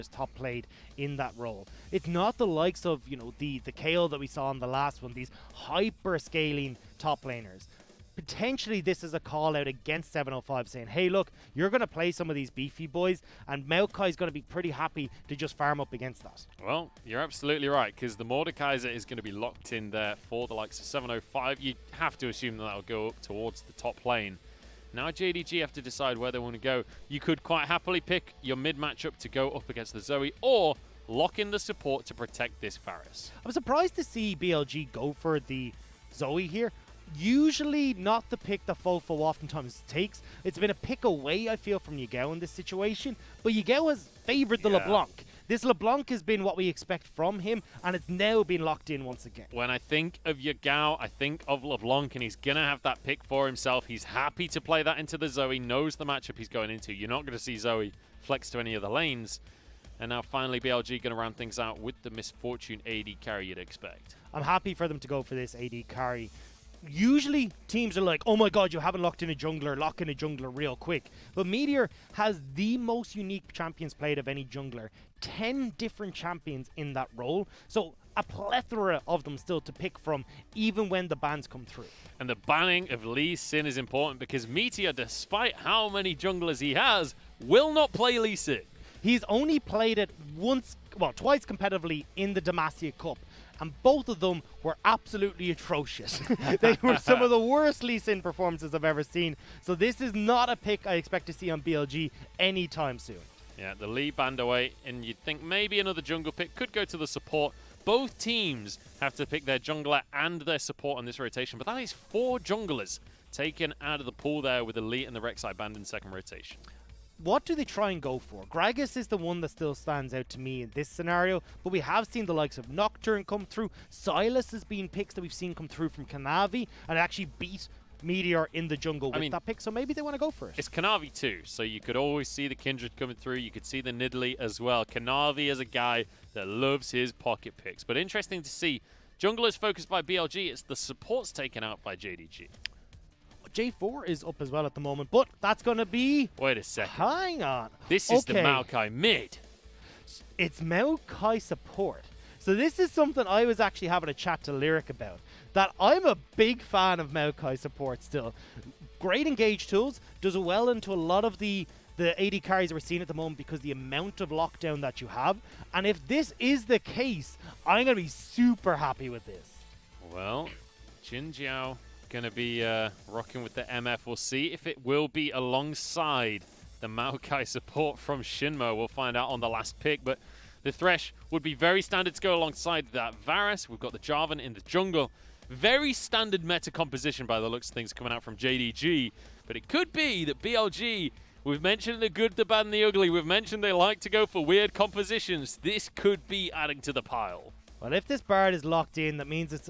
top played in that role. It's not the likes of, you know, the KO that we saw in the last one, these hyper scaling top laners. Potentially this is a call out against 705 saying, hey look, you're going to play some of these beefy boys, and Maokai is going to be pretty happy to just farm up against that. Well, you're absolutely right, because the Mordekaiser is going to be locked in there for the likes of 705. You have to assume that that'll go up towards the top lane. Now JDG have to decide where they want to go. You could quite happily pick your mid matchup to go up against the Zoe, or lock in the support to protect this Varus. I'm surprised to see BLG go for the Zoe here. Usually not the pick that FoFo oftentimes takes. It's been a pick away, I feel, from Yagao in this situation. But Yagao has favored the LeBlanc. This LeBlanc has been what we expect from him, and it's now been locked in once again. When I think of Yagao, I think of LeBlanc, and he's going to have that pick for himself. He's happy to play that into the Zoe, knows the matchup he's going into. You're not going to see Zoe flex to any of the lanes. And now finally BLG going to round things out with the Misfortune AD carry you'd expect. I'm happy for them to go for this AD carry. Usually teams are like, oh my god, you haven't locked in a jungler, lock in a jungler real quick. But Meteor has the most unique champions played of any jungler. 10 different champions in that role. So a plethora of them still to pick from, even when the bans come through. And the banning of Lee Sin is important because Meteor, despite how many junglers he has, will not play Lee Sin. He's only played it once, well, twice competitively in the Demacia Cup. And both of them were absolutely atrocious. They were some of the worst Lee Sin performances I've ever seen. So this is not a pick I expect to see on BLG anytime soon. Yeah, the Lee banned away, and you'd think maybe another jungle pick could go to the support. Both teams have to pick their jungler and their support on this rotation, but that is 4 junglers taken out of the pool there with the Lee and the Rek'Sai banned in second rotation. What do they try and go for? Gragas is the one that still stands out to me in this scenario, but we have seen the likes of Nocturne come through. Silas has been picks that we've seen come through from Kanavi and actually beat Meteor in the jungle with that pick, so maybe they want to go for it. It's Kanavi too, so you could always see the Kindred coming through. You could see the Nidalee as well. Kanavi is a guy that loves his pocket picks, but interesting to see. Junglers focused by BLG, it's the supports taken out by JDG. J4 is up as well at the moment, but that's going to be... Wait a second. Hang on. This is the Maokai mid. It's Maokai support. So this is something I was actually having a chat to Lyric about. That I'm a big fan of Maokai support still. Great engage tools, does well into a lot of the AD carries we're seeing at the moment because the amount of lockdown that you have. And if this is the case, I'm going to be super happy with this. Well, Jinjiao going to be rocking with the MF. We'll see if it will be alongside the Maokai support from Xinmo. We'll find out on the last pick, but the Thresh would be very standard to go alongside that Varus. We've got the Jarvan in the jungle. Very standard meta composition by the looks of things coming out from JDG, but it could be that BLG, we've mentioned the good, the bad, and the ugly. We've mentioned they like to go for weird compositions. This could be adding to the pile. Well, if this Bard is locked in, that means it's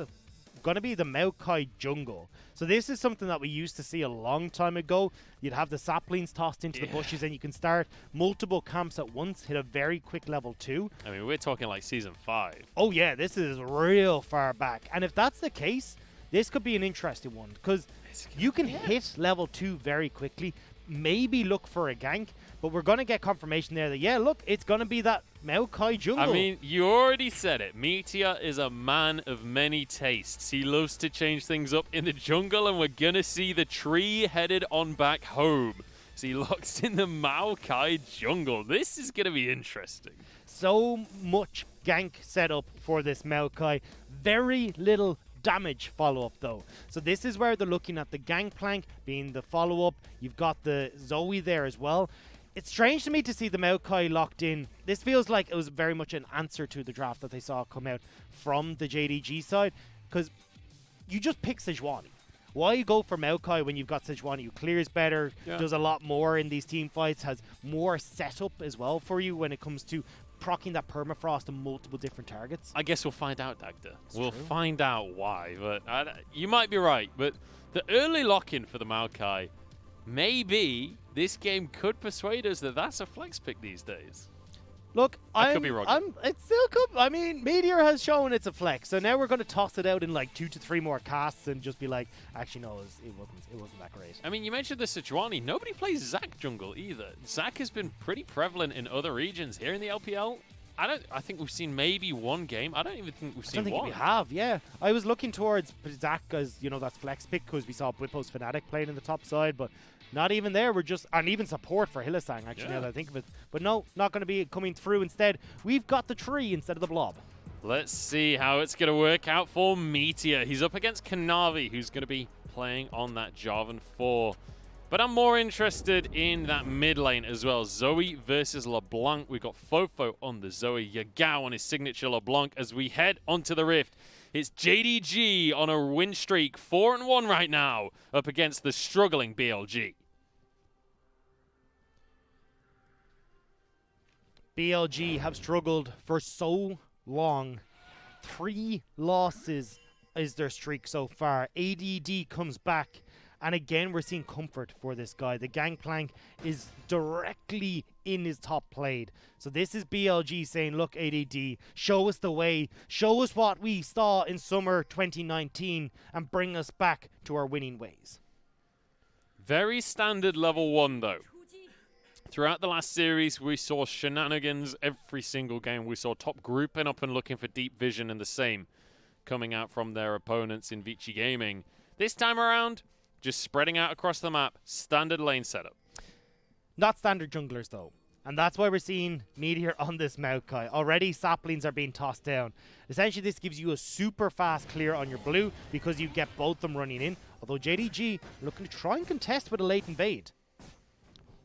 going to be the Maokai jungle. So this is something that we used to see a long time ago. You'd have the saplings tossed into the bushes and you can start multiple camps at once, hit a very quick level 2. I mean, we're talking like season 5. Oh yeah, this is real far back. And if that's the case, this could be an interesting one because you can hit level 2 very quickly, maybe look for a gank, but we're going to get confirmation there that, yeah, look, it's going to be that Maokai jungle. I mean, you already said it. Meteor is a man of many tastes. He loves to change things up in the jungle, and we're going to see the tree headed on back home. So he locks in the Maokai jungle. This is going to be interesting. So much gank setup for this Maokai. Very little damage follow-up though. So this is where they're looking at the Gangplank being the follow-up. You've got the Zoe there as well. It's strange to me to see the Maokai locked in. This feels like it was very much an answer to the draft that they saw come out from the JDG side, because you just pick Sejuani. Why go for Maokai when you've got Sejuani who clears better, does a lot more in these team fights, has more setup as well for you when it comes to proccing that permafrost on multiple different targets? I guess we'll find out, Dagda. We'll find out why, but you might be right. But the early lock-in for the Maokai, maybe this game could persuade us that that's a flex pick these days. Look, I could be wrong. It still could. I mean, Meteor has shown it's a flex, so now we're going to toss it out in like 2 to 3 more casts and just be like, actually, no, it wasn't that great. I mean, you mentioned the Sejuani. Nobody plays Zac jungle either. Zac has been pretty prevalent in other regions. Here in the LPL, I think we've seen maybe one game. I don't even think we've seen one. I don't think we have, yeah. I was looking towards Zac as, you know, that's flex pick because we saw Bwipo's Fnatic playing in the top side, but not even there. We're just, and even support for Hylissang, actually, now that I think of it. But no, not going to be coming through. Instead, we've got the tree instead of the blob. Let's see how it's going to work out for Meteor. He's up against Kanavi, who's going to be playing on that Jarvan 4. But I'm more interested in that mid lane as well. Zoe versus LeBlanc. We've got FoFo on the Zoe, Yagao on his signature LeBlanc as we head onto the Rift. It's JDG on a win streak, 4-1 right now, up against the struggling BLG. BLG have struggled for so long. 3 losses is their streak so far. ADD comes back. And again, we're seeing comfort for this guy. The Gangplank is directly in his top played. So this is BLG saying, look, ADD, show us the way. Show us what we saw in summer 2019 and bring us back to our winning ways. Very standard level 1, though. Throughout the last series, we saw shenanigans every single game. We saw top grouping up and looking for deep vision and the same coming out from their opponents in Bilibili Gaming. This time around, just spreading out across the map, standard lane setup. Not standard junglers, though. And that's why we're seeing Meteor on this Maokai. Already, saplings are being tossed down. Essentially, this gives you a super fast clear on your blue because you get both them running in. Although JDG looking to try and contest with a late invade.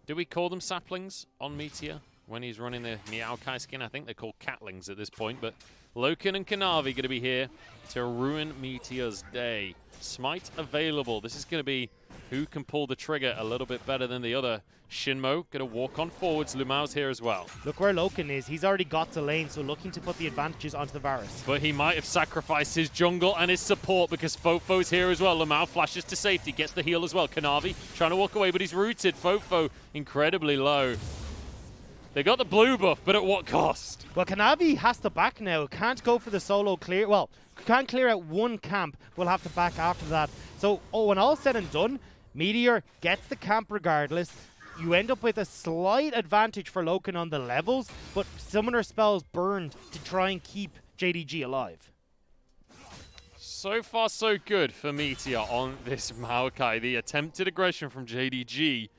Do we call them saplings on Meteor when he's running the Maokai skin? I think they're called catlings at this point. But Loken and Kanavi going to be here to ruin Meteor's day. Smite available. This is going to be who can pull the trigger a little bit better than the other. Xinmo going to walk on forwards. LvMao's here as well. Look where Loken is. He's already got the lane, so looking to put the advantages onto the Varus. But he might have sacrificed his jungle and his support because FoFo's here as well. LvMao flashes to safety, gets the heal as well. Kanavi trying to walk away, but he's rooted. FoFo incredibly low. They got the blue buff, but at what cost? Well, Kanavi has to back now. Can't go for the solo clear. Well, can't clear out one camp. We'll have to back after that. So, when all's said and done, Meteor gets the camp regardless. You end up with a slight advantage for Loken on the levels, but summoner spells burned to try and keep JDG alive. So far, so good for Meteor on this Maokai. The attempted aggression from JDG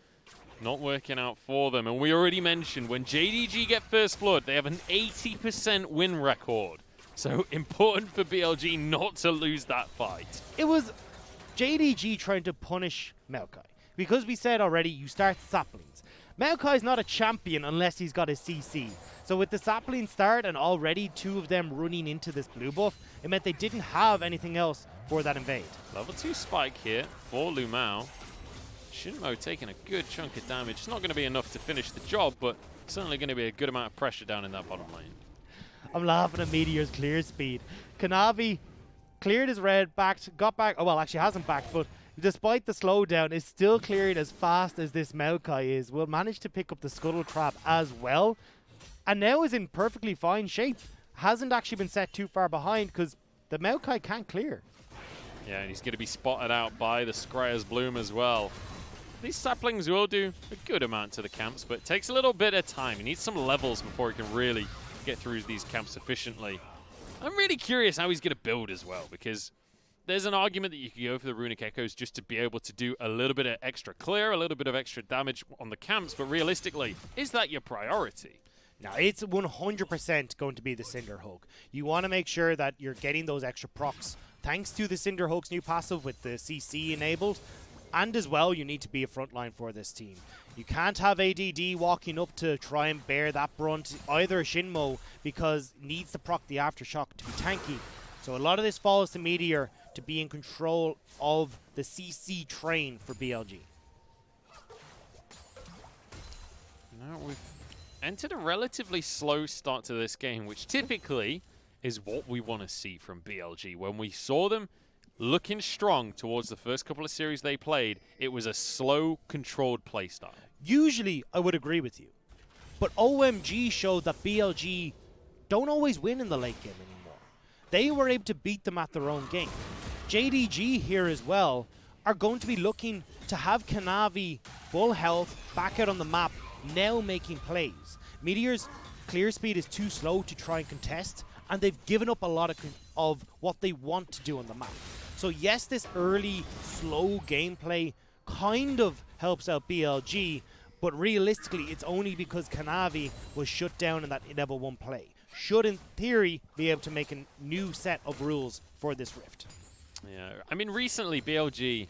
not working out for them. And we already mentioned when JDG get first blood, they have an 80% win record. So important for BLG not to lose that fight. It was JDG trying to punish Maokai. Because we said already, you start saplings. Maokai's not a champion unless he's got a CC. So with the sapling start and already 2 of them running into this blue buff, it meant they didn't have anything else for that invade. Level 2 spike here for LvMao. Xinmo taking a good chunk of damage. It's not going to be enough to finish the job, but certainly going to be a good amount of pressure down in that bottom lane. I'm laughing at Meteor's clear speed. Kanavi cleared his red, got back. Oh, well, actually hasn't backed, but despite the slowdown, is still clearing as fast as this Maokai is. Will manage to pick up the Scuttle Trap as well. And now is in perfectly fine shape. Hasn't actually been set too far behind because the Maokai can't clear. Yeah, and he's going to be spotted out by the Scryer's Bloom as well. These saplings will do a good amount to the camps, but it takes a little bit of time. He needs some levels before he can really get through these camps efficiently. I'm really curious how he's going to build as well, because there's an argument that you could go for the Runic Echoes just to be able to do a little bit of extra clear, a little bit of extra damage on the camps, but realistically, is that your priority? Now, it's 100% going to be the Cinder Hulk. You want to make sure that you're getting those extra procs. Thanks to the Cinder Hulk's new passive with the CC enabled, and as well, you need to be a frontline for this team. You can't have ADD walking up to try and bear that brunt, either Xinmo, because needs to proc the Aftershock to be tanky. So a lot of this falls to Meteor to be in control of the CC train for BLG. Now we've entered a relatively slow start to this game, which typically is what we want to see from BLG. When we saw them looking strong towards the first couple of series they played, it was a slow, controlled playstyle. Usually, I would agree with you. But OMG showed that BLG don't always win in the late game anymore. They were able to beat them at their own game. JDG here as well are going to be looking to have Kanavi full health back out on the map, now making plays. Meteor's clear speed is too slow to try and contest, and they've given up a lot of what they want to do on the map. So yes, this early slow gameplay kind of helps out BLG, but realistically it's only because Kanavi was shut down in that level 1 play. Should in theory be able to make a new set of rules for this rift. Yeah, I mean recently BLG,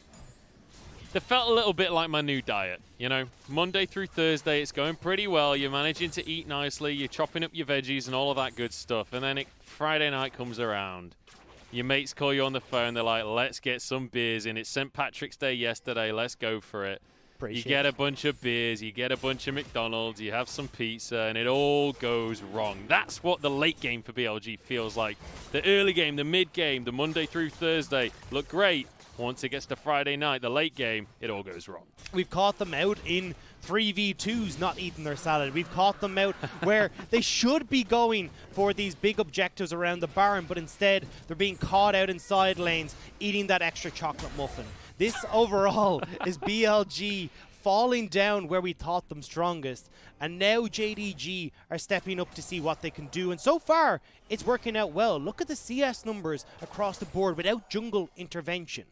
they felt a little bit like my new diet, you know. Monday through Thursday, it's going pretty well. You're managing to eat nicely. You're chopping up your veggies and all of that good stuff. And then Friday night comes around. Your mates call you on the phone. They're like, let's get some beers in. It's St. Patrick's Day yesterday. Let's go for it. You get a bunch of beers. You get a bunch of McDonald's. You have some pizza. And it all goes wrong. That's what the late game for BLG feels like. The early game, the mid game, the Monday through Thursday look great. Once it gets to Friday night, the late game, it all goes wrong. We've caught them out in 3v2s not eating their salad. We've caught them out where they should be going for these big objectives around the barn, but instead they're being caught out in side lanes eating that extra chocolate muffin. This overall is BLG falling down where we thought them strongest, and now JDG are stepping up to see what they can do, and so far it's working out well. Look at the CS numbers across the board without jungle intervention.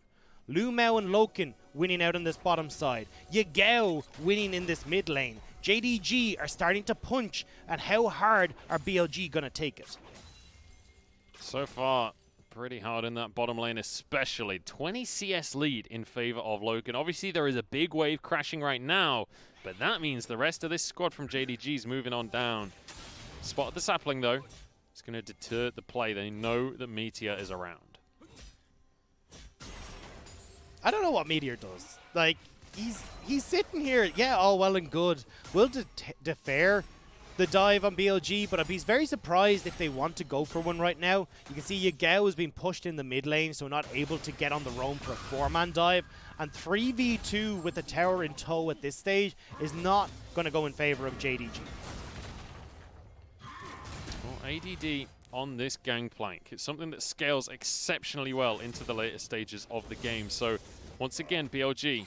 LvMao and Loken winning out on this bottom side. Yagao winning in this mid lane. JDG are starting to punch, and how hard are BLG going to take it? So far, pretty hard in that bottom lane especially. 20 CS lead in favor of Loken. Obviously, there is a big wave crashing right now, but that means the rest of this squad from JDG is moving on down. Spotted the sapling, though. It's going to deter the play. They know that Meteor is around. I don't know what Meteor does. Like, he's sitting here, yeah, all well and good. We'll defer the dive on BLG, but I'd be very surprised if they want to go for one right now. You can see Yagao has been pushed in the mid lane, so not able to get on the roam for a 4-man dive. And 3v2 with the tower in tow at this stage is not going to go in favor of JDG. Well, ADD on this Gangplank. It's something that scales exceptionally well into the later stages of the game. So once again, BLG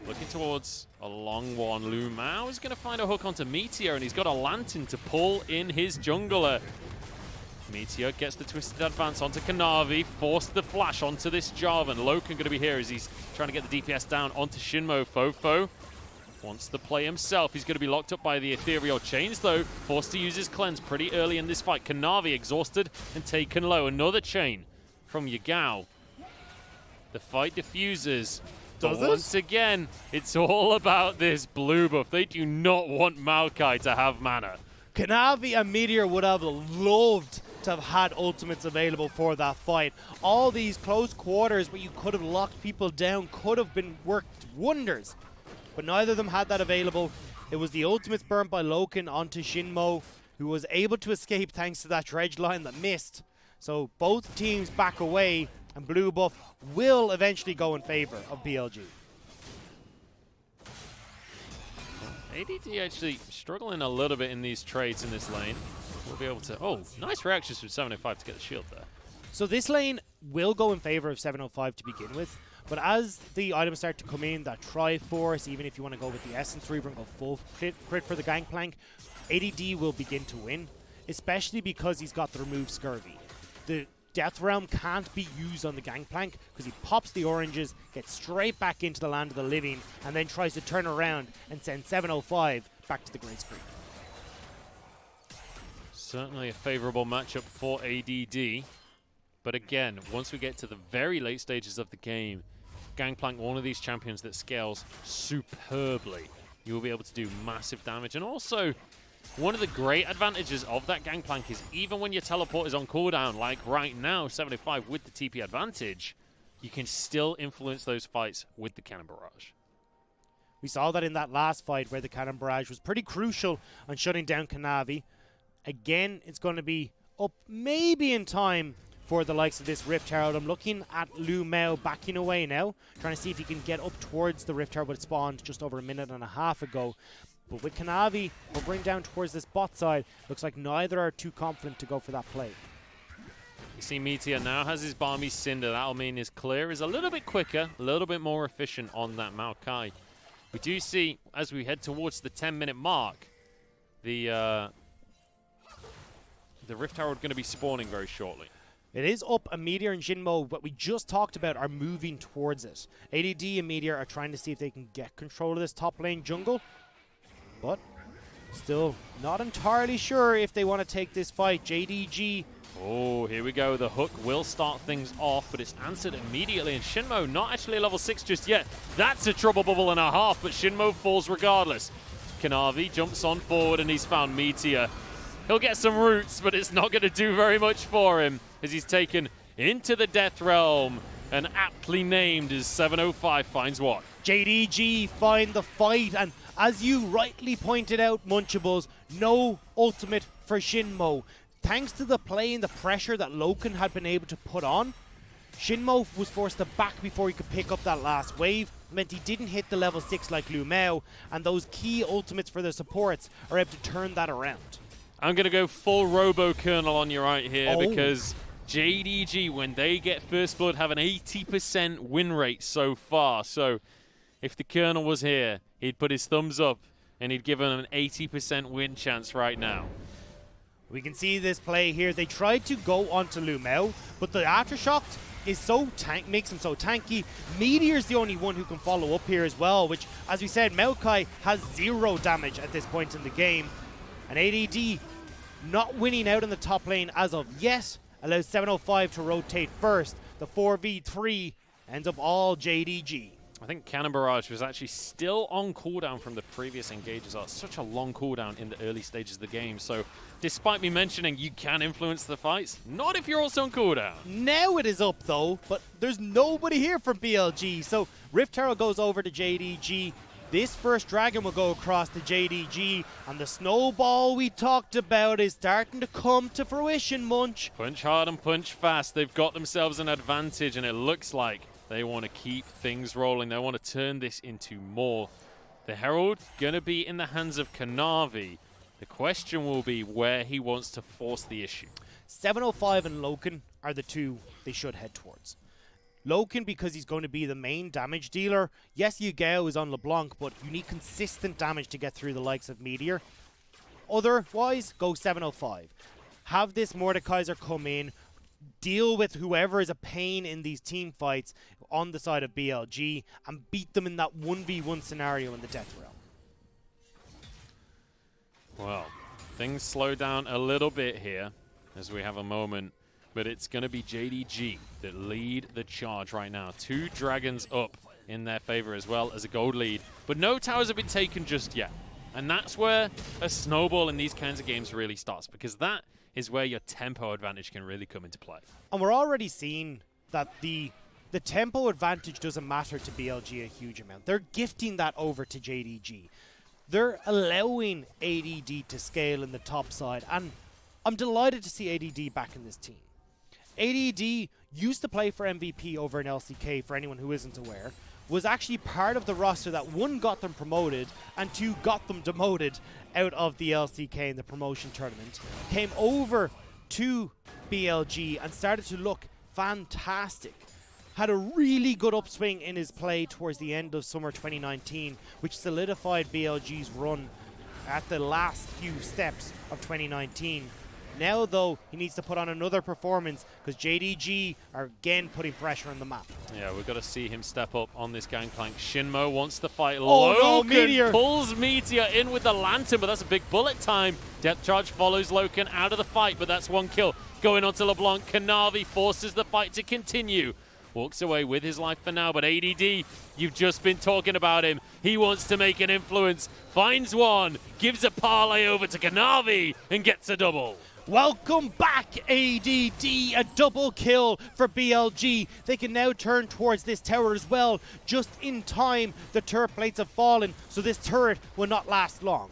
looking towards a long one. LvMao is going to find a hook onto Meteor, and he's got a lantern to pull in his jungler. Meteor gets the twisted advance onto Kanavi, forced the flash onto this Jarvan. Loken going to be here as he's trying to get the DPS down onto Xinmo. FoFo wants to play himself. He's going to be locked up by the ethereal chains, though. Forced to use his cleanse pretty early in this fight. Kanavi exhausted and taken low. Another chain from Yagao. The fight diffuses. But once again, it's all about this blue buff. They do not want Maokai to have mana. Kanavi and Meteor would have loved to have had ultimates available for that fight. All these close quarters where you could have locked people down could have been worked wonders. But neither of them had that available. It was the ultimates burned by Loken onto Xinmo, who was able to escape thanks to that dredge line that missed. So both teams back away, and blue buff will eventually go in favor of BLG. ADD actually struggling a little bit in these trades in this lane. We'll be able to... Oh, nice reactions from 705 to get the shield there. So this lane will go in favor of 705 to begin with. But as the items start to come in, that Triforce, even if you want to go with the Essence Reaver and go full crit for the Gangplank, ADD will begin to win, especially because he's got the remove Scurvy. The Death Realm can't be used on the Gangplank because he pops the oranges, gets straight back into the land of the living, and then tries to turn around and send 705 back to the Great Screen. Certainly a favorable matchup for ADD. But again, once we get to the very late stages of the game, Gangplank, one of these champions that scales superbly. You will be able to do massive damage. And also, one of the great advantages of that Gangplank is even when your teleport is on cooldown, like right now, 75 with the TP advantage, you can still influence those fights with the Cannon Barrage. We saw that in that last fight where the Cannon Barrage was pretty crucial on shutting down Kanavi. Again, it's going to be up maybe in time for the likes of this Rift Herald. I'm looking at LvMao backing away now, trying to see if he can get up towards the Rift Herald, but it spawned just over a minute and a half ago. But with Kanavi hovering down towards this bot side, looks like neither are too confident to go for that play. You see Meteor now has his Barmy Cinder. That'll mean his clear is a little bit quicker, a little bit more efficient on that Maokai. We do see, as we head towards the 10-minute mark, the Rift Herald going to be spawning very shortly. It is up, and Meteor and Xinmo, what we just talked about, are moving towards it. ADD and Meteor are trying to see if they can get control of this top lane jungle, but still not entirely sure if they want to take this fight. JDG. Oh, here we go. The hook will start things off, but it's answered immediately, and Xinmo not actually level 6 just yet. That's a trouble bubble and a half, but Xinmo falls regardless. Kanavi jumps on forward, and he's found Meteor. He'll get some roots, but it's not going to do very much for him as he's taken into the Death Realm, and aptly named as 705 finds what? JDG find the fight, and as you rightly pointed out, Munchables, no ultimate for Xinmo. Thanks to the play and the pressure that Loken had been able to put on, Xinmo was forced to back before he could pick up that last wave. It meant he didn't hit the level 6 like LvMao, and those key ultimates for the supports are able to turn that around. I'm going to go full Robo-Kernel on you right here because JDG, when they get First Blood, have an 80% win rate so far. So if the Colonel was here, he'd put his thumbs up and he'd give him an 80% win chance right now. We can see this play here. They tried to go onto LvMao, but the Aftershock is so makes him so tanky. Meteor's the only one who can follow up here as well, which, as we said, Maokai has 0 damage at this point in the game. And ADD not winning out in the top lane as of yet, allows 705 to rotate first. The 4v3 ends up all JDG. I think Cannon Barrage was actually still on cooldown from the previous engages. It's such a long cooldown in the early stages of the game. So despite me mentioning you can influence the fights, not if you're also on cooldown. Now it is up though, but there's nobody here from BLG. So Rift Herald goes over to JDG. This first dragon will go across to JDG, and the snowball we talked about is starting to come to fruition, Munch. Punch hard and punch fast. They've got themselves an advantage, and it looks like they want to keep things rolling. They want to turn this into more. The Herald going to be in the hands of Kanavi. The question will be where he wants to force the issue. 705 and Loken are the two they should head towards. Loken, because he's going to be the main damage dealer. Yes, Yagao is on LeBlanc, but you need consistent damage to get through the likes of Meteor. Otherwise, go 705. Have this Mordekaiser come in, deal with whoever is a pain in these team fights on the side of BLG, and beat them in that 1v1 scenario in the Death Realm. Well, things slow down a little bit here as we have a moment. But it's going to be JDG that lead the charge right now. 2 dragons up in their favor as well as a gold lead. But no towers have been taken just yet. And that's where a snowball in these kinds of games really starts, because that is where your tempo advantage can really come into play. And we're already seeing that the tempo advantage doesn't matter to BLG a huge amount. They're gifting that over to JDG. They're allowing ADD to scale in the top side. And I'm delighted to see ADD back in this team. ADD used to play for MVP over in LCK, for anyone who isn't aware, was actually part of the roster that 1 got them promoted and 2 got them demoted out of the LCK in the promotion tournament. Came over to BLG and started to look fantastic. Had a really good upswing in his play towards the end of summer 2019, which solidified BLG's run at the last few steps of 2019. Now, though, he needs to put on another performance because JDG are again putting pressure on the map. Yeah, we've got to see him step up on this Gangplank. Xinmo wants to fight. Oh, Loken no, Meteor pulls Meteor in with the Lantern, but that's a big bullet time. Depth Charge follows Loken out of the fight, but that's 1 kill. Going on to LeBlanc, Kanavi forces the fight to continue. Walks away with his life for now, but ADD, you've just been talking about him. He wants to make an influence, finds one, gives a parlay over to Kanavi, and gets a double. Welcome back, ADD. A double kill for BLG. They can now turn towards this tower as well. Just in time, the turret plates have fallen, so this turret will not last long.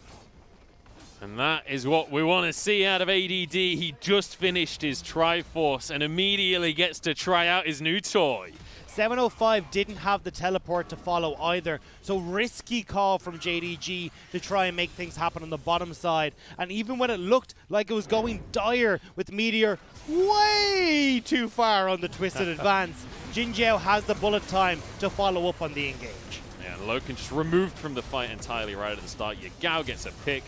And that is what we want to see out of ADD. He just finished his Triforce and immediately gets to try out his new toy. 705 didn't have the teleport to follow either, so risky call from JDG to try and make things happen on the bottom side. And even when it looked like it was going dire with Meteor way too far on the twisted advance, Jinjiao has the bullet time to follow up on the engage. Yeah, Loken just removed from the fight entirely right at the start. Yagao gets a pick,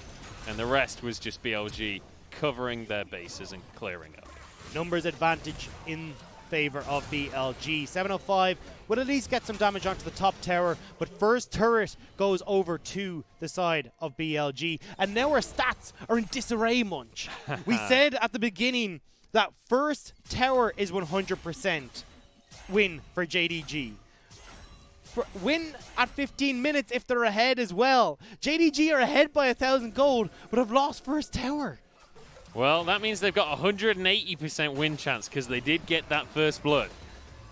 and the rest was just BLG covering their bases and clearing up. Numbers advantage in favor of BLG. 705 would at least get some damage onto the top tower, but first turret goes over to the side of BLG, and now our stats are in disarray, Munch. We said at the beginning that first tower is 100% win for JDG. Win at 15 minutes if they're ahead as well. JDG are ahead by 1,000 gold, but have lost first tower. Well, that means they've got 180% win chance because they did get that first blood.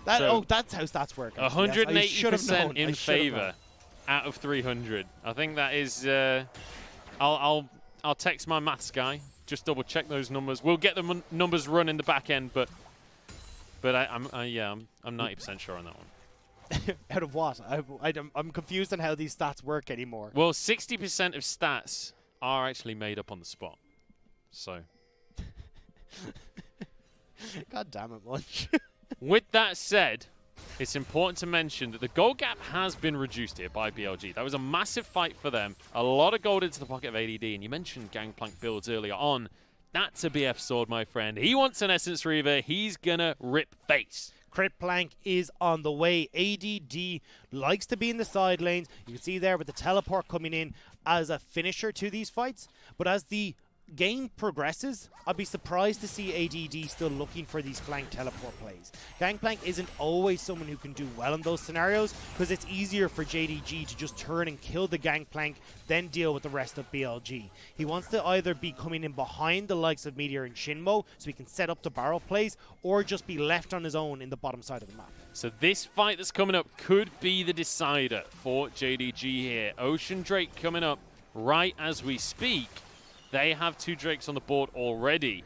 That's how stats work. 180% in favor out of 300. I think that is. I'll text my maths guy. Just double check those numbers. We'll get the numbers run in the back end, but I'm 90% sure on that one. Out of what? I'm confused on how these stats work anymore. Well, 60% of stats are actually made up on the spot. So. God damn it, Munch. With that said, it's important to mention that the gold gap has been reduced here by BLG. That was a massive fight for them. A lot of gold into the pocket of ADD, and you mentioned Gangplank builds earlier on. That's a BF sword, my friend. He wants an Essence Reaver. He's gonna rip face. Crit Plank is on the way. ADD likes to be in the side lanes. You can see there with the teleport coming in as a finisher to these fights. But as the game progresses, I'd be surprised to see ADD still looking for these flank teleport plays. Gangplank isn't always someone who can do well in those scenarios because it's easier for JDG to just turn and kill the Gangplank, then deal with the rest of BLG. He wants to either be coming in behind the likes of Meteor and Xinmo so he can set up the barrel plays, or just be left on his own in the bottom side of the map. So this fight that's coming up could be the decider for JDG here. Ocean Drake coming up right as we speak. They have 2 Drakes on the board already.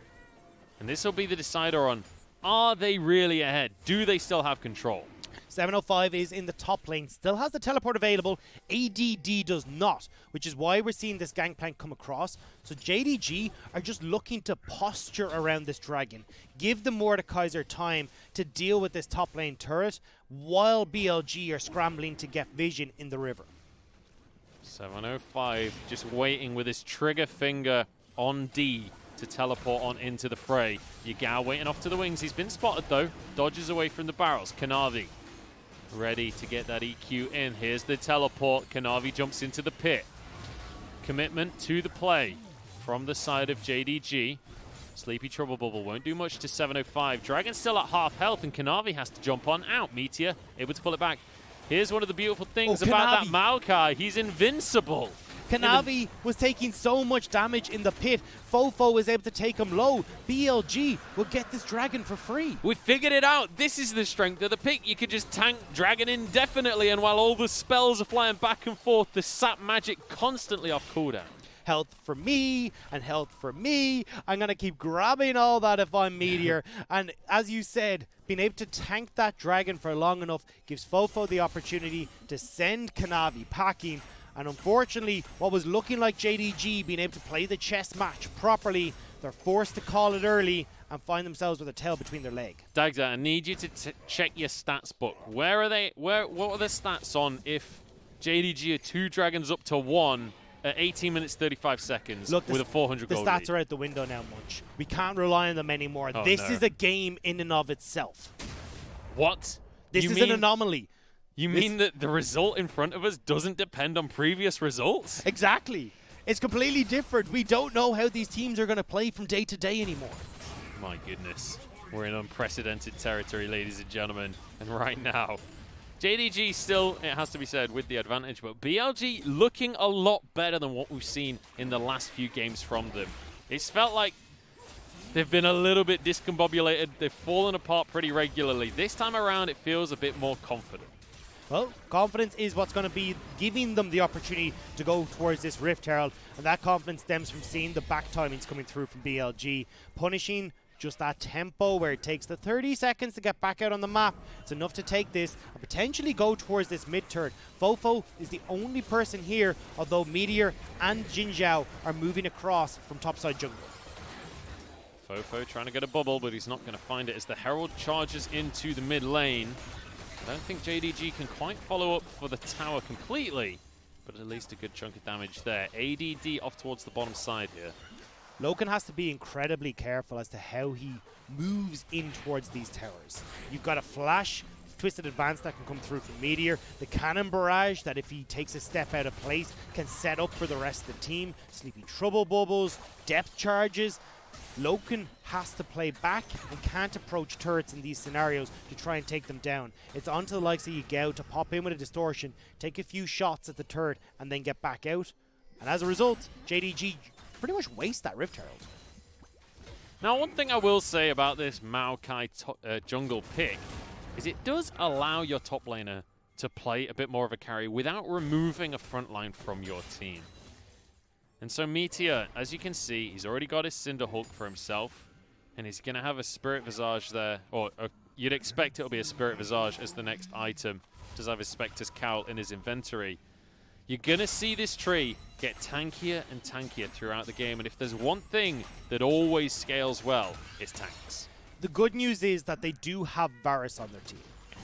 And this will be the decider on, are they really ahead? Do they still have control? 705 is in the top lane, still has the teleport available. ADD does not, which is why we're seeing this Gangplank come across. So JDG are just looking to posture around this dragon, give the Mordekaiser time to deal with this top lane turret, while BLG are scrambling to get vision in the river. 705 just waiting with his trigger finger on D to teleport on into the fray. Yagao waiting off to the wings. He's been spotted though. Dodges away from the barrels. Kanavi ready to get that EQ in. Here's the teleport. Kanavi jumps into the pit. Commitment to the play from the side of JDG. Sleepy Trouble Bubble won't do much to 705. Dragon's still at half health and Kanavi has to jump on out. Meteor able to pull it back. Here's one of the beautiful things about that Maokai. He's invincible. Kanavi was taking so much damage in the pit. FoFo was able to take him low. BLG will get this dragon for free. We figured it out. This is the strength of the pick. You could just tank dragon indefinitely, and while all the spells are flying back and forth, the sap magic constantly off cooldown. Health for me and health for me. I'm going to keep grabbing all that if I'm Meteor. And as you said, being able to tank that dragon for long enough gives FoFo the opportunity to send Kanavi packing. And unfortunately, what was looking like JDG being able to play the chess match properly, they're forced to call it early and find themselves with a tail between their leg. Dagza, I need you to check your stats book. Where are they? What are the stats on if JDG are 2 dragons up to 1 at 18 minutes 35 seconds with a 400 gold The stats lead? are out the window now, Munch. We can't rely on them anymore. Oh, this is a game in and of itself. What? This is an anomaly. You mean that the result in front of us doesn't depend on previous results? Exactly. It's completely different. We don't know how these teams are going to play from day to day anymore. My goodness. We're in unprecedented territory, ladies and gentlemen. And right now, JDG still, it has to be said, with the advantage, but BLG looking a lot better than what we've seen in the last few games from them. It's felt like they've been a little bit discombobulated. They've fallen apart pretty regularly. This time around, it feels a bit more confident. Well, confidence is what's going to be giving them the opportunity to go towards this Rift Herald, and that confidence stems from seeing the back timings coming through from BLG, punishing just that tempo where it takes the 30 seconds to get back out on the map. It's enough to take this and potentially go towards this mid turret. FoFo is the only person here, although Meteor and Jinjiao are moving across from topside jungle. FoFo trying to get a bubble, but he's not going to find it as the Herald charges into the mid lane. I don't think JDG can quite follow up for the tower completely, but at least a good chunk of damage there. ADD off towards the bottom side here. Loken has to be incredibly careful as to how he moves in towards these towers. You've got a flash, twisted advance that can come through from Meteor, the cannon barrage that if he takes a step out of place can set up for the rest of the team, sleepy trouble bubbles, depth charges. Loken has to play back and can't approach turrets in these scenarios to try and take them down. It's on to the likes of Yagao to pop in with a distortion, take a few shots at the turret and then get back out. And as a result, JDG pretty much waste that Rift Herald. Now, one thing I will say about this Maokai jungle pick is it does allow your top laner to play a bit more of a carry without removing a front line from your team. And so Meteor, as you can see, he's already got his Cinder Hulk for himself, and he's going to have a Spirit Visage there, or you'd expect it'll be a Spirit Visage as the next item. Does have his Spectre's Cowl in his inventory. You're going to see this tree get tankier and tankier throughout the game, and if there's one thing that always scales well, it's tanks. The good news is that they do have Varus on their team.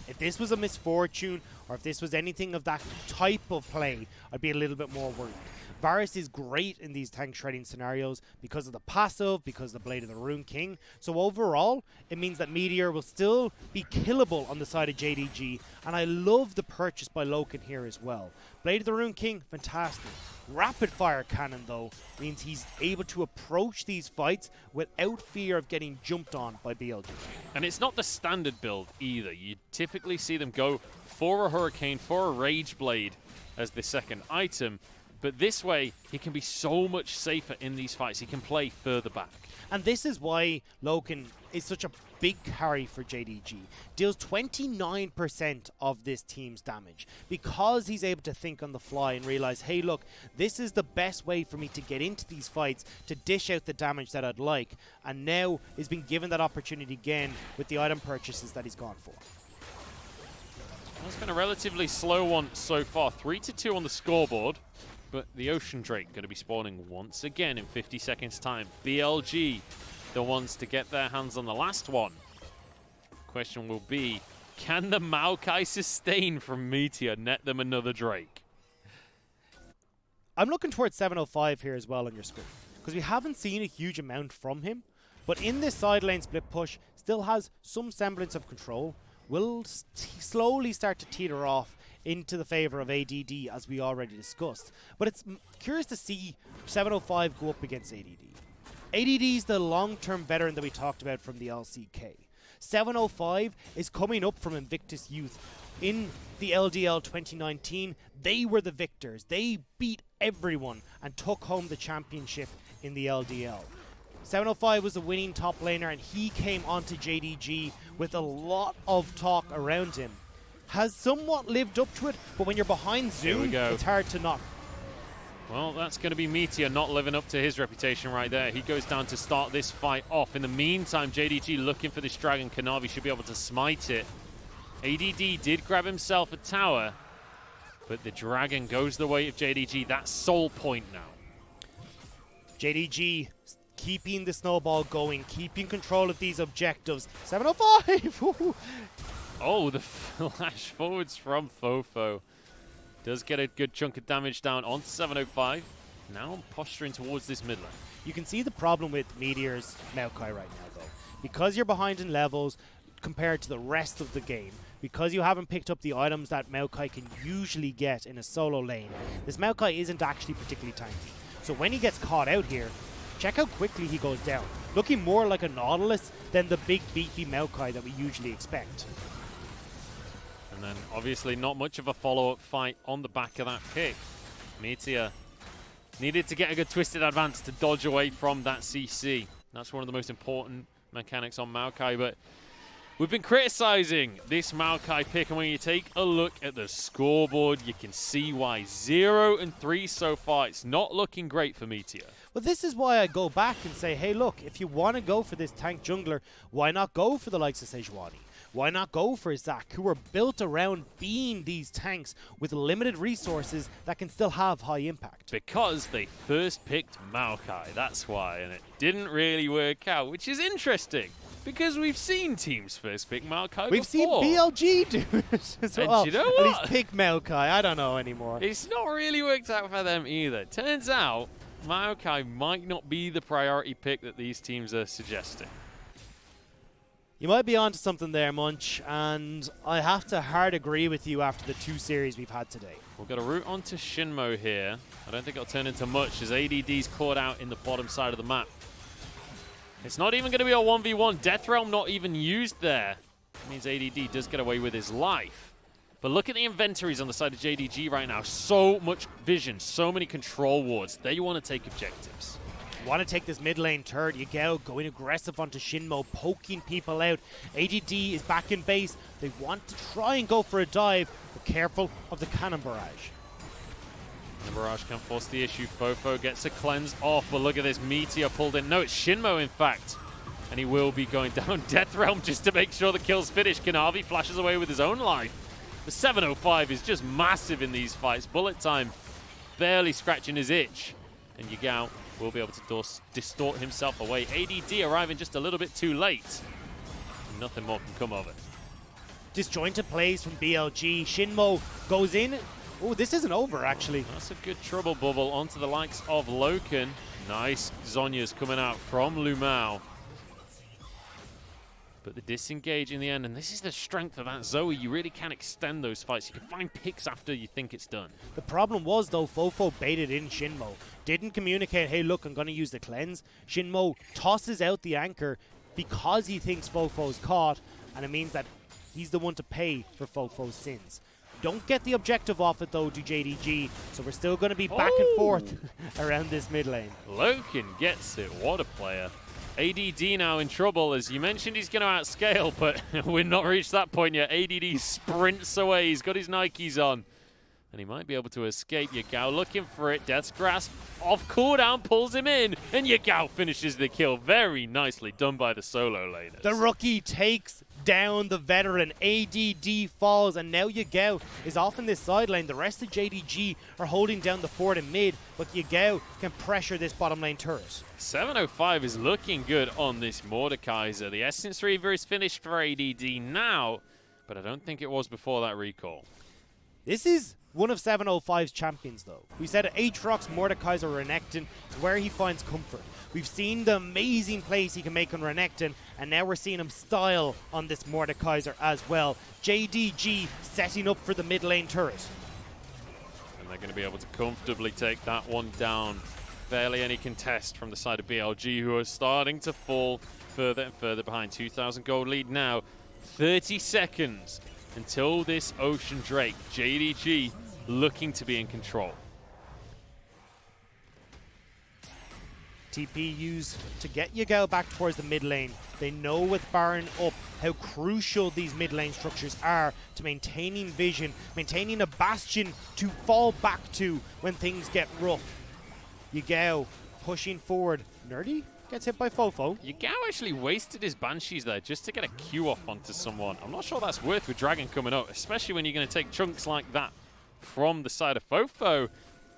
If this was a misfortune, or if this was anything of that type of play, I'd be a little bit more worried. Varus is great in these tank shredding scenarios because of the passive, because of the Blade of the Rune King. So overall, it means that Meteor will still be killable on the side of JDG, and I love the purchase by Loken here as well. Blade of the Rune King, fantastic. Rapid fire cannon though means he's able to approach these fights without fear of getting jumped on by BLG. And it's not the standard build either. You typically see them go for a Hurricane, for a Rage Blade as the second item. But this way, he can be so much safer in these fights. He can play further back. And this is why Loken is such a big carry for JDG. Deals 29% of this team's damage because he's able to think on the fly and realize, hey, look, this is the best way for me to get into these fights to dish out the damage that I'd like. And now he's been given that opportunity again with the item purchases that he's gone for. Well, it's been a relatively slow one so far. 3-2 on the scoreboard. But the Ocean Drake going to be spawning once again in 50 seconds time. BLG, the ones to get their hands on the last one. Question will be, can the Maokai sustain from Meteor net them another Drake? I'm looking towards 705 here as well on your screen, because we haven't seen a huge amount from him. But in this side lane split push, still has some semblance of control. Will slowly start to teeter off into the favor of ADD, as we already discussed. But it's curious to see 705 go up against ADD. ADD is the long-term veteran that we talked about from the LCK. 705 is coming up from Invictus Youth. In the LDL 2019, they were the victors. They beat everyone and took home the championship in the LDL. 705 was the winning top laner, and he came onto JDG with a lot of talk around him. Has somewhat lived up to it, but when you're behind Zoom, it's hard to not. Well, that's going to be Meteor not living up to his reputation right there. He goes down to start this fight off. In the meantime, JDG looking for this dragon. Kanavi should be able to smite it. ADD did grab himself a tower, but the dragon goes the way of JDG. That's soul point now. JDG keeping the snowball going, keeping control of these objectives. 705! Oh, the flash forwards from FoFo. Does get a good chunk of damage down onto 705. Now posturing towards this mid lane. You can see the problem with Meteor's Maokai right now, though. Because you're behind in levels compared to the rest of the game, because you haven't picked up the items that Maokai can usually get in a solo lane, this Maokai isn't actually particularly tanky. So when he gets caught out here, check how quickly he goes down. Looking more like a Nautilus than the big beefy Maokai that we usually expect. And then obviously not much of a follow-up fight on the back of that pick. Meteor needed to get a good twisted advance to dodge away from that CC. That's one of the most important mechanics on Maokai, but We've been criticizing this Maokai pick, and when you take a look at the scoreboard, you can see why. 0-3 so far. It's not looking great for Meteor. Well, this is why I go back and say, hey, look, if you want to go for this tank jungler, why not go for the likes of Sejuani? Why not go for Zac, who are built around being these tanks with limited resources that can still have high impact? Because they first picked Maokai, that's why, and it didn't really work out, which is interesting. Because we've seen teams first pick Maokai We've before. seen BLG do it as well. And you know at what? least pick Maokai. I don't know anymore. It's not really worked out for them either. Turns out, Maokai might not be the priority pick that these teams are suggesting. You might be onto something there, Munch, and I have to hard agree with you after the 2 series we've had today. We've got a route onto Xinmo here. I don't think it'll turn into much as ADD's caught out in the bottom side of the map. It's not even going to be a 1v1. Death Realm not even used there. That means ADD does get away with his life. But look at the inventories on the side of JDG right now. So much vision, so many control wards. They want to take objectives. Want to take this mid lane turret. Yagao going aggressive onto Xinmo, poking people out. ADD is back in base. They want to try and go for a dive, but careful of the cannon barrage. The barrage can force the issue. FoFo gets a cleanse off, but look at this. Meteor pulled in. No, it's Xinmo, in fact. And he will be going down Death Realm just to make sure the kill's finished. Kanavi flashes away with his own life. The 705 is just massive in these fights. Bullet time barely scratching his itch. And Yagao will be able to distort himself away. ADD arriving just a little bit too late. Nothing more can come of it. Disjointed plays from BLG. Xinmo goes in. Oh, this isn't over, actually. That's a good trouble bubble onto the likes of Loken. Nice Zhonya's coming out from LvMao. But the disengage in the end, and this is the strength of that Zoe. You really can extend those fights. You can find picks after you think it's done. The problem was, though, FoFo baited in Xinmo. Didn't communicate, hey, look, I'm going to use the cleanse. Xinmo tosses out the anchor because he thinks FoFo's caught, and it means that he's the one to pay for FoFo's sins. Don't get the objective off it, though, to JDG, so we're still going to be back and forth around this mid lane. Loken gets it. What a player. ADD now in trouble. As you mentioned, he's going to outscale, but we've not reached that point yet. ADD sprints away. He's got his Nikes on. And he might be able to escape. Yagao looking for it. Death's Grasp off cooldown, pulls him in, and Yagao finishes the kill. Very nicely done by the solo laners. The rookie takes down the veteran. ADD falls, and now Yagao is off in this side lane. The rest of JDG are holding down the fort in mid, but Yagao can pressure this bottom lane turret. 705 is looking good on this Mordekaiser. The Essence Reaver is finished for ADD now, but I don't think it was before that recall. This is one of 705's champions, though. We said Aatrox, Mordekaiser, Renekton is where he finds comfort. We've seen the amazing plays he can make on Renekton, and now we're seeing him style on this Mordekaiser as well. JDG setting up for the mid lane turret. And they're going to be able to comfortably take that one down. Barely any contest from the side of BLG, who are starting to fall further and further behind. 2,000 gold lead now. 30 seconds until this Ocean Drake. JDG looking to be in control. TP used to get Yagao back towards the mid lane. They know with Baron up how crucial these mid lane structures are to maintaining vision, maintaining a bastion to fall back to when things get rough. Yagao pushing forward. Nerdy gets hit by FoFo. Yagao actually wasted his Banshees there just to get a Q off onto someone. I'm not sure that's worth with Dragon coming up, especially when you're going to take chunks like that from the side of FoFo.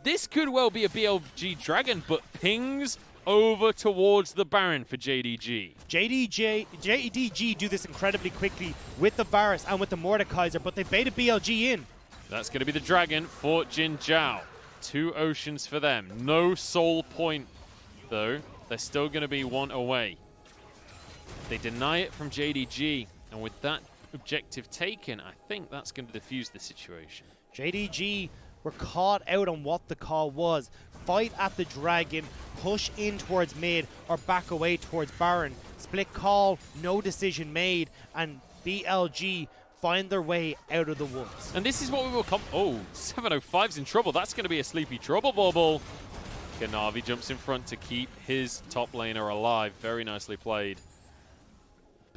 This could well be a BLG Dragon, but pings over towards the Baron for JDG. JDG do this incredibly quickly with the Varus and with the Mordekaiser, but they baited BLG in. That's going to be the Dragon for Jinjiao. 2 oceans for them. No soul point, though. They're still going to be 1 away. They deny it from JDG, and with that objective taken, I think that's going to defuse the situation. JDG were caught out on what the call was. Fight at the Dragon, push in towards mid, or back away towards Baron. Split call, no decision made, and BLG find their way out of the woods. And this is what we will come. Oh, 705's in trouble. That's going to be a sleepy trouble bubble. Kanavi jumps in front to keep his top laner alive. Very nicely played.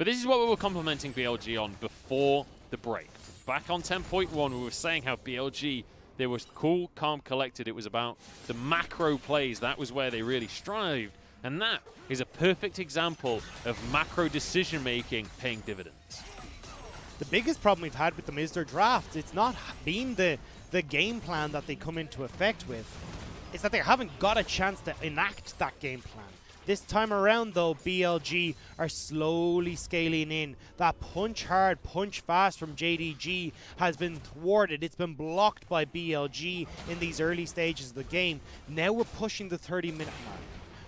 But this is what we were complimenting BLG on before the break. Back on 10.1, we were saying how BLG, they were cool, calm, collected. It was about the macro plays. That was where they really strived. And that is a perfect example of macro decision-making paying dividends. The biggest problem we've had with them is their drafts. It's not been the game plan that they come into effect with. It's that they haven't got a chance to enact that game plan. This time around, though, BLG are slowly scaling in. That punch hard, punch fast from JDG has been thwarted. It's been blocked by BLG in these early stages of the game. Now we're pushing the 30-minute mark.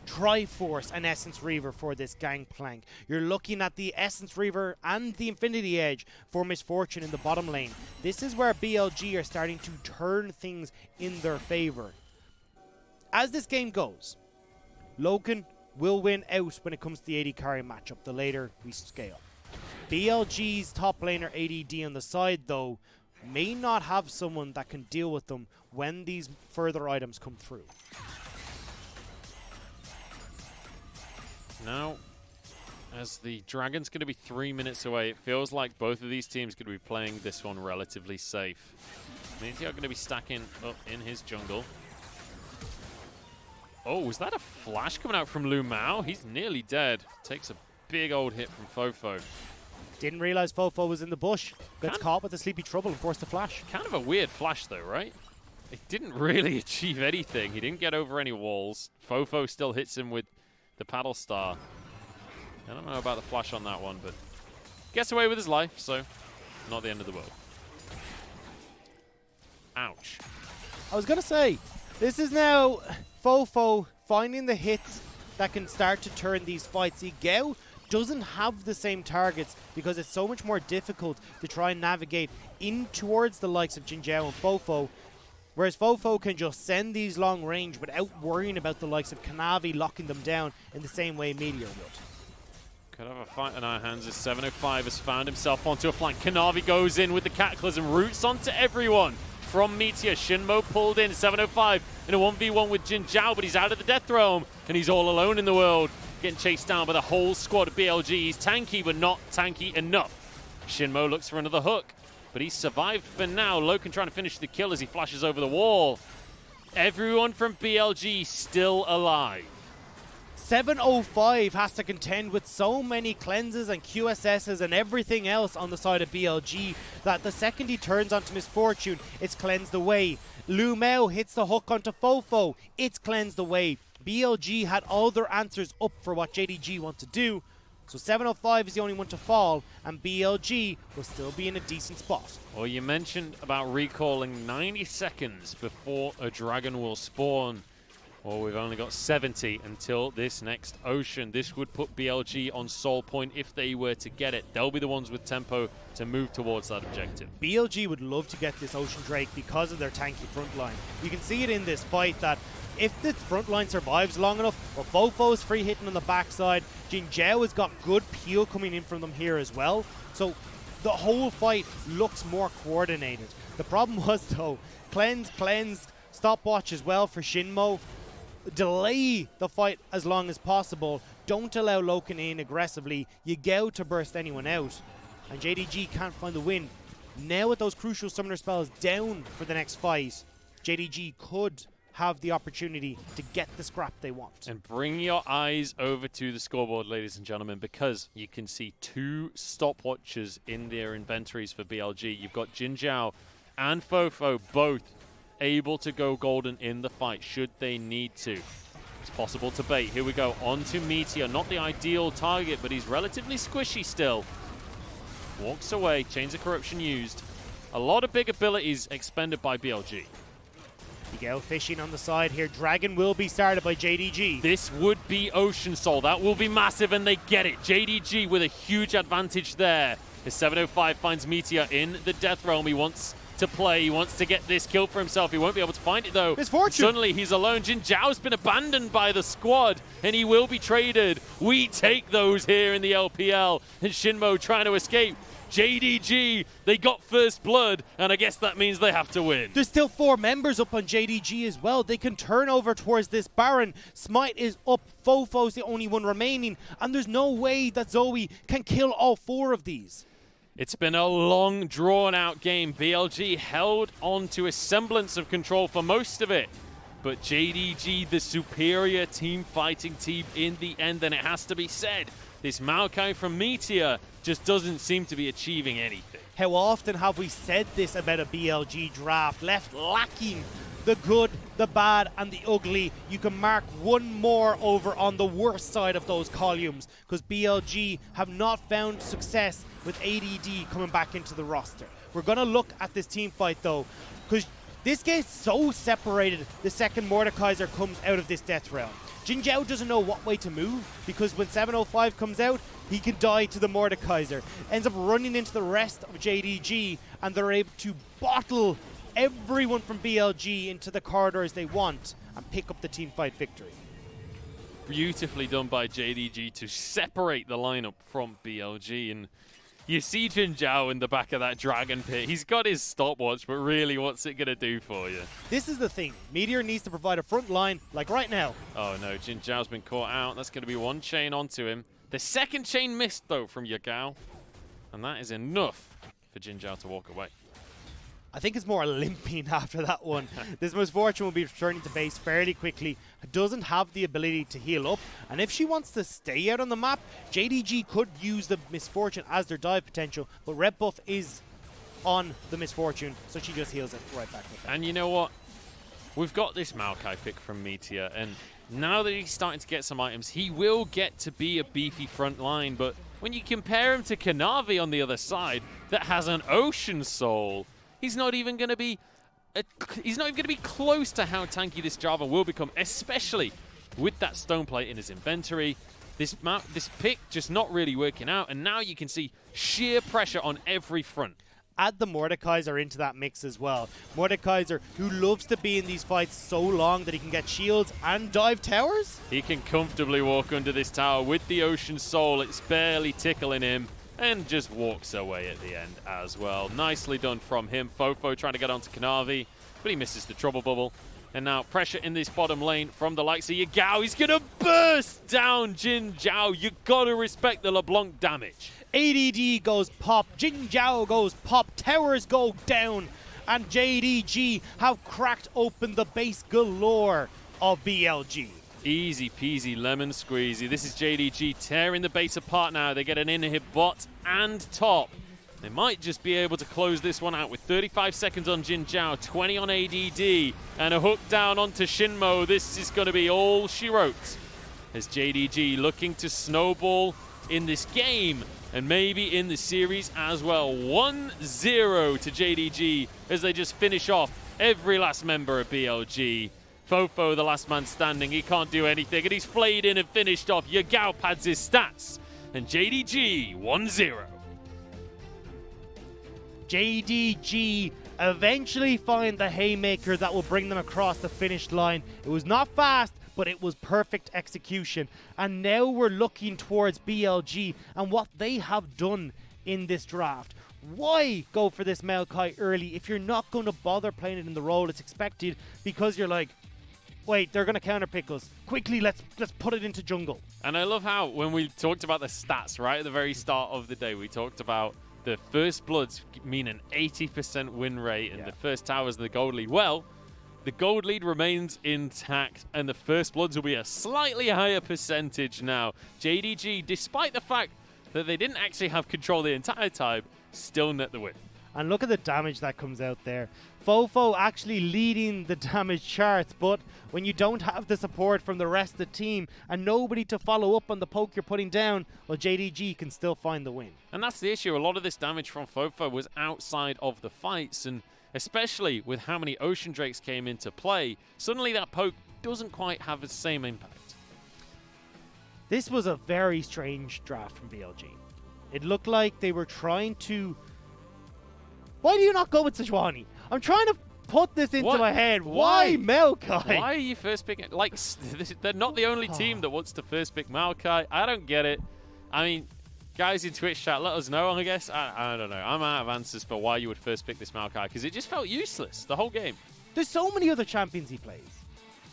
Triforce and Essence Reaver for this Gangplank. You're looking at the Essence Reaver and the Infinity Edge for Misfortune in the bottom lane. This is where BLG are starting to turn things in their favor. As this game goes, Loken will win out when it comes to the AD carry matchup the later we scale. BLG's top laner ADD on the side, though, may not have someone that can deal with them when these further items come through. Now, as the Dragon's going to be 3 minutes away, it feels like both of these teams are going to be playing this one relatively safe. Meteor going to be stacking up in his jungle. Oh, was that a flash coming out from LvMao? He's nearly dead. Takes a big old hit from FoFo. Didn't realize FoFo was in the bush. Gets caught with the sleepy trouble and forced to flash. Kind of a weird flash though, right? It didn't really achieve anything. He didn't get over any walls. FoFo still hits him with the paddle star. I don't know about the flash on that one, but gets away with his life, so not the end of the world. Ouch. I was going to say, this is now FoFo finding the hits that can start to turn these fights. Yagao doesn't have the same targets because it's so much more difficult to try and navigate in towards the likes of Jinjiao and FoFo, whereas FoFo can just send these long range without worrying about the likes of Kanavi locking them down in the same way Meteor would. Could have a fight on our hands as 705 has found himself onto a flank. Kanavi goes in with the Cataclysm, roots onto everyone. From Meteor, Xinmo pulled in, 705 in a 1v1 with Jinjiao, but he's out of the Death Realm, and he's all alone in the world, getting chased down by the whole squad of BLG. He's tanky, but not tanky enough. Xinmo looks for another hook, but he's survived for now. Loken trying to finish the kill as he flashes over the wall. Everyone from BLG still alive. 705 has to contend with so many cleanses and QSSs and everything else on the side of BLG that the second he turns onto Misfortune, it's cleansed away. LvMao hits the hook onto FoFo, it's cleansed away. BLG had all their answers up for what JDG want to do, so 705 is the only one to fall, and BLG will still be in a decent spot. Well, you mentioned about recalling 90 seconds before a dragon will spawn. Well, we've only got 70 until this next Ocean. This would put BLG on Soul Point if they were to get it. They'll be the ones with tempo to move towards that objective. BLG would love to get this Ocean Drake because of their tanky front line. You can see it in this fight that if the front line survives long enough, or FoFo's free hitting on the backside, Jinjiao has got good peel coming in from them here as well. So the whole fight looks more coordinated. The problem was, though, cleanse, stopwatch as well for Xinmo. Delay the fight as long as possible. Don't allow Loken in aggressively. Yagao to burst anyone out. And JDG can't find the win. Now with those crucial summoner spells down for the next fight, JDG could have the opportunity to get the scrap they want. And bring your eyes over to the scoreboard, ladies and gentlemen, because you can see two stopwatches in their inventories for BLG. You've got Jinjiao and FoFo both able to go golden in the fight should they need to. It's possible to bait. Here we go, on to Meteor. Not the ideal target, but he's relatively squishy still. Walks away, Chains of Corruption used. A lot of big abilities expended by BLG. Yagao fishing on the side here. Dragon will be started by JDG. This would be Ocean Soul. That will be massive, and they get it. JDG with a huge advantage there. His 705 finds Meteor in the Death Realm. He wants to play. He wants to get this kill for himself. He won't be able to find it, though. Misfortune. Suddenly, he's alone. Jinjiao's been abandoned by the squad, and he will be traded. We take those here in the LPL, and Xinmo trying to escape. JDG, they got first blood, and I guess that means they have to win. There's still 4 members up on JDG as well. They can turn over towards this Baron. Smite is up. FoFo's the only one remaining, and there's no way that Zoe can kill all 4 of these. It's been a long, drawn-out game. BLG held on to a semblance of control for most of it. But JDG, the superior team fighting team in the end, and it has to be said, this Maokai from Meteor just doesn't seem to be achieving anything. How often have we said this about a BLG draft? Left lacking the good, the bad, and the ugly. You can mark one more over on the worst side of those columns, because BLG have not found success with ADD coming back into the roster. We're going to look at this team fight, though, because this gets so separated the second Mordekaiser comes out of this death realm. Jinjiao doesn't know what way to move, because when 705 comes out, he can die to the Mordekaiser. Ends up running into the rest of JDG, and they're able to bottle everyone from BLG into the corridors they want and pick up the team fight victory. Beautifully done by JDG to separate the lineup from BLG, and you see Jinjiao in the back of that dragon pit. He's got his stopwatch, but really, what's it going to do for you? This is the thing. Meteor needs to provide a front line, like right now. Oh no, Jinjiao's been caught out. That's going to be one chain onto him. The second chain missed, though, from Yagao, and that is enough for Jinjiao to walk away. I think it's more limping after that one. This Misfortune will be returning to base fairly quickly. Doesn't have the ability to heal up. And if she wants to stay out on the map, JDG could use the Misfortune as their dive potential. But red buff is on the Misfortune, so she just heals it right back with that. And you know what? We've got this Maokai pick from Meteor, and now that he's starting to get some items, he will get to be a beefy front line. But when you compare him to Kanavi on the other side, that has an Ocean Soul, he's not even going to be close to how tanky this Jarvan will become, especially with that stone plate in his inventory. This pick just not really working out, and now you can see sheer pressure on every front. Add the Mordekaiser into that mix as well. Mordekaiser, who loves to be in these fights so long that he can get shields and dive towers. He can comfortably walk under this tower with the Ocean Soul. It's barely tickling him, and just walks away at the end as well. Nicely done from him. FoFo trying to get onto Kanavi, but he misses the trouble bubble. And now pressure in this bottom lane from the likes of Yagao. He's going to burst down Jinjiao. You got to respect the LeBlanc damage. ADD goes pop, Jinjiao goes pop, towers go down, and JDG have cracked open the base galore of BLG. Easy peasy lemon squeezy. This is JDG tearing the base apart now. They get an inhib bot and top. They might just be able to close this one out with 35 seconds on Jinjiao, 20 on ADD, and a hook down onto Xinmo. This is going to be all she wrote, as JDG looking to snowball in this game and maybe in the series as well. 1-0 to JDG as they just finish off every last member of BLG. FoFo, the last man standing, he can't do anything, and he's flayed in and finished off. Yagao pads his stats, and JDG 1-0. JDG eventually find the haymaker that will bring them across the finish line. It was not fast, but it was perfect execution. And now we're looking towards BLG and what they have done in this draft. Why go for this Maokai early if you're not going to bother playing it in the role it's expected, because you're like, wait, they're going to counterpick us. Quickly, let's put it into jungle. And I love how when we talked about the stats right at the very start of the day, we talked about the first bloods mean an 80% win rate, and the first towers the gold lead. Well, the gold lead remains intact, and the first bloods will be a slightly higher percentage now. JDG, despite the fact that they didn't actually have control the entire time, still net the win. And look at the damage that comes out there. FoFo actually leading the damage charts, but when you don't have the support from the rest of the team and nobody to follow up on the poke you're putting down, well, JDG can still find the win. And that's the issue. A lot of this damage from FoFo was outside of the fights, and especially with how many Ocean Drakes came into play, suddenly that poke doesn't quite have the same impact. This was a very strange draft from BLG. It looked like they were trying to Why do you not go with Sejuani? I'm trying to put this into my head. Why Maokai? Why are you first picking? Like, they're not the only team that wants to first pick Maokai. I don't get it. I mean, guys in Twitch chat, let us know, I guess. I don't know. I'm out of answers for why you would first pick this Maokai, because it just felt useless the whole game. There's so many other champions he plays.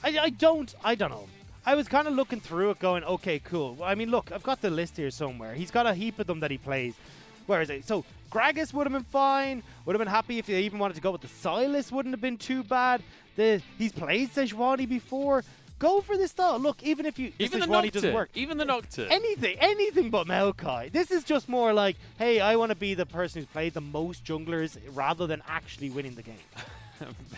I don't know. I was kind of looking through it going, okay, cool. I mean, look, I've got the list here somewhere. He's got a heap of them that he plays. Where is it? So, Gragas would have been fine. Would have been happy if they even wanted to go with the Silas. Wouldn't have been too bad. He's played Sejuani before. Go for this style. Look, even if Sejuani doesn't work. Even the Nocturne. Anything but Maokai. This is just more like, hey, I want to be the person who's played the most junglers rather than actually winning the game.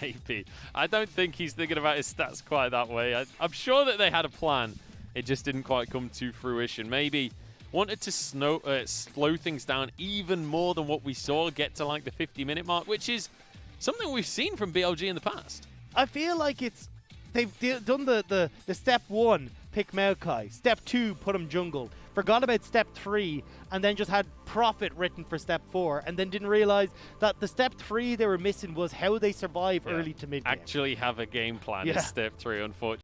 Maybe. I don't think he's thinking about his stats quite that way. I'm sure that they had a plan. It just didn't quite come to fruition. Maybe wanted to slow things down even more than what we saw, get to like the 50-minute mark, which is something we've seen from BLG in the past. I feel like they've done the step 1, pick Maokai. Step 2, put him jungle. Forgot about step 3, and then just had profit written for step 4, and then didn't realize that the step 3 they were missing was how they survive early to mid game. Actually have a game plan is step 3, unfortunately.